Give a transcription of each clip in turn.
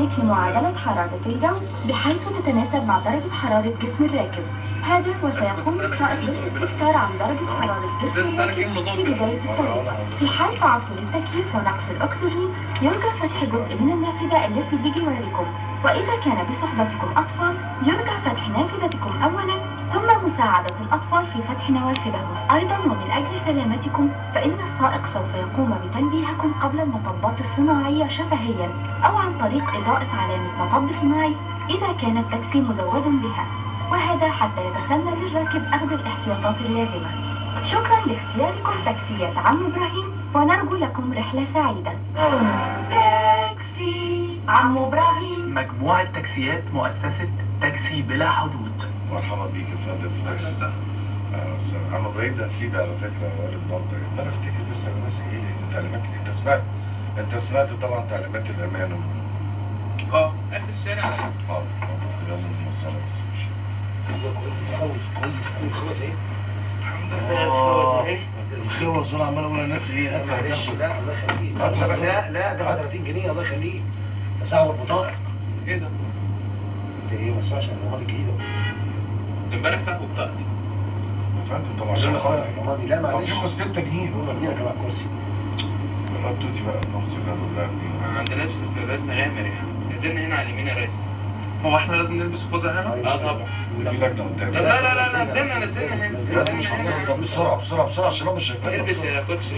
ذلك لمعادلة حرارة الجو بحيث تتناسب مع درجة حرارة جسم الراكب. هذا وسيقوم السائق بالاستفسار عن درجة حرارة جسم الراكب في بداية الطريق. في حال تعطل التكييف ونقص الأكسجين يرجى فتح جزء من النافذة التي بجواركم، وإذا كان بصحبتكم أطفال يرجى فتح نافذتكم أولا ثم مساعدة الأطفال في فتح نوافذهم. أيضا ومن أجل سلامتكم فإن السائق سوف يقوم بتنبيهكم قبل المطبات الصناعية شفهيا أو عن طريق إضاءة علامة مطب صناعي إذا كان التاكسي مزود بها، وهذا حتى يتسنى للراكب أخذ الاحتياطات اللازمة. شكرا لاختياركم تاكسيات عم إبراهيم ونرجو لكم رحلة سعيدة. تاكسي عم إبراهيم، مجموعة تاكسيات مؤسسة تاكسي بلا حدود. مرحبا بيك يا فندم في التاكسي ده. عم ابراهيم ده سيدي على فكره والد مامتك. انا افتكر لسه الناس ايه التعليمات دي انت سمعت طبعا تعليمات الامان اخر الشارع. يلا نوصلها بس. كويس قوي خلاص ايه؟ الحمد لله خلاص اهي. خلص وانا عمال اقول للناس ايه هات معلش لا الله يخليك. لا ده 30 جنيه الله يخليك. ده سعر البطاقه. ايه ده؟ انت ايه ما تسمعش عن الماضي الجديده؟ امبارح سحبوا بطاقتي. يا فندم طبعا عشان خاطر الماضي لا معلش. في 6 جنيه. هم ادينا كمان كرسي. ردوا دي بقى نقطه غير ما عندناش تسديدات مغامر يعني. نزلنا هنا على اليمين يا ريس. هو احنا لازم نلبس خوذه هنا؟ طبعا. في لجنه قدام. لا نزلنا هنا. طب بسرعه عشان هم شايفين. البس يا كوتش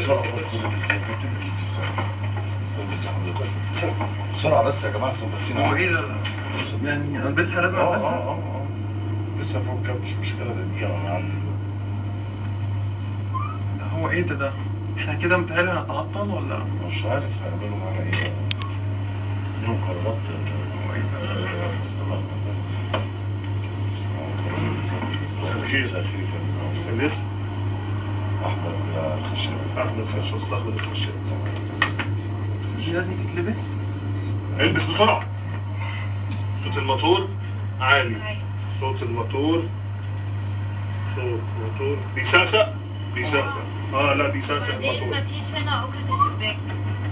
بسرعه بس يا جماعه بسينا. هو ايه ده؟ يعني البسها لازم البسها؟ لسه فوق كام مش مشكله ده دقيقه وانا عندي. هو ايه ده؟ احنا كده متهيألي هنتعطل ولا؟ مش عارف هيعملوا معانا ايه. ليهم قرارات. هو ايه ده؟ مساء الخير. الاسم احمد الخشاب. احمد الخشاب. دي لازم تتلبس؟ البس بسرعة. صوت الموتور عالي. صوت الموتور بيسقسق. لا بيسقسق الموتور. مفيش هنا أكرة الشباك.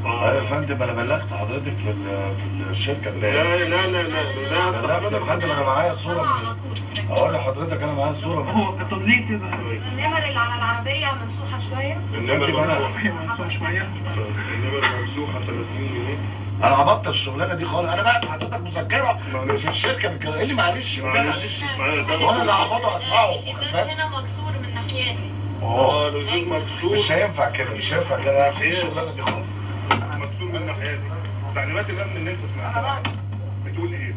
يا فندم انا بلغت حضرتك في الشركه. لا اصل يا فندم انا معايا صوره. اقول لحضرتك انا معايا صوره. هو طب ليه كده؟ النمر اللي على العربية ممسوحة شوية. النمر ممسوحة شوية. النمر ممسوحة 30 جنيه. انا هبطل الشغلانه دي خالص. انا بقى حضرتك مذكره في الشركه من كده. ايه اللي معلش وانا اللي هقبضه هدفعه. الإزاز هنا مكسور من ناحيتي. الازاز مكسور. مش هينفع كده. انا في الشغلانه دي خالص. مكسور من ناحيتي. تعليمات الامن اللي انت سمعتها بتقول ايه؟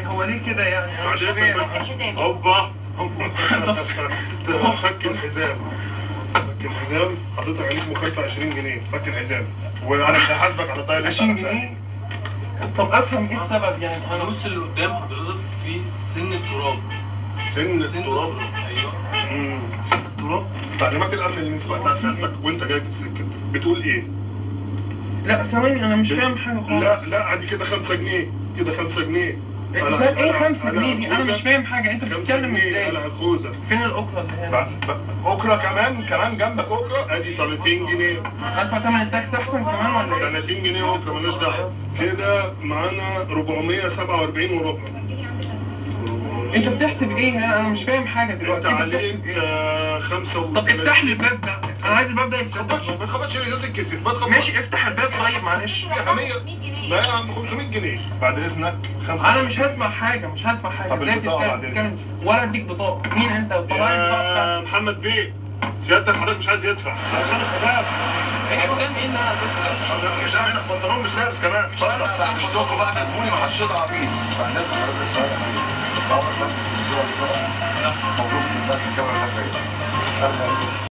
هو ليه كده يعني؟ انا مش فاهم. هوبا فك الحزام. حضرتك عليك مخالفه 20 جنيه. فك الحزام وانا مش هحاسبك على طاير 20 جنيه؟ طب افهم ايه السبب يعني؟ الفانوس اللي قدام حضرتك فيه سن التراب. سن التراب؟ ايوه. سن التراب. تعليمات الامن اللي سمعتها سيادتك وانت جاي في السكه بتقول ايه؟ لا ثواني انا مش فاهم حاجه خالص. لا عادي كده 5 جنيه. كده 5 جنيه. ايه 5 جنيه دي؟ انا مش فاهم حاجه. انت بتتكلم ازاي؟ انا الخوذه. فين الاكره اللي هنا؟ اكره كمان جنبك اكره. ادي 30 جنيه. هدفع ثمن التاكسي احسن كمان ولا ايه؟ 30 جنيه اكره مالناش دعوه. كده معانا 447 وربع. انت بتحسب ايه هنا؟ انا مش فاهم حاجه دلوقتي. انت عليك 35. طب افتح لي الباب ده. انا عايز الباب ده يتفتح. ما تخبطش الازاز الكسر. ماشي افتح الباب طيب معلش. فيها 100. لا يا عم 500 جنيه بعد اذنك. انا مش هدفع حاجه. طب البطاقه بعد اذنك. ولا اديك بطاقه. مين انت؟ طلع لي البطاقه يا محمد بيه سيادتك حضرتك مش عايز يدفع. خمس حساب. الحزام ايه اللي انا لابسه؟ لابس حزام هنا في بنطلون مش لابس كمان. اتفضل. اشتكوا بقى ده زبوني ما حدش يقدر عليه. فالناس حضرتك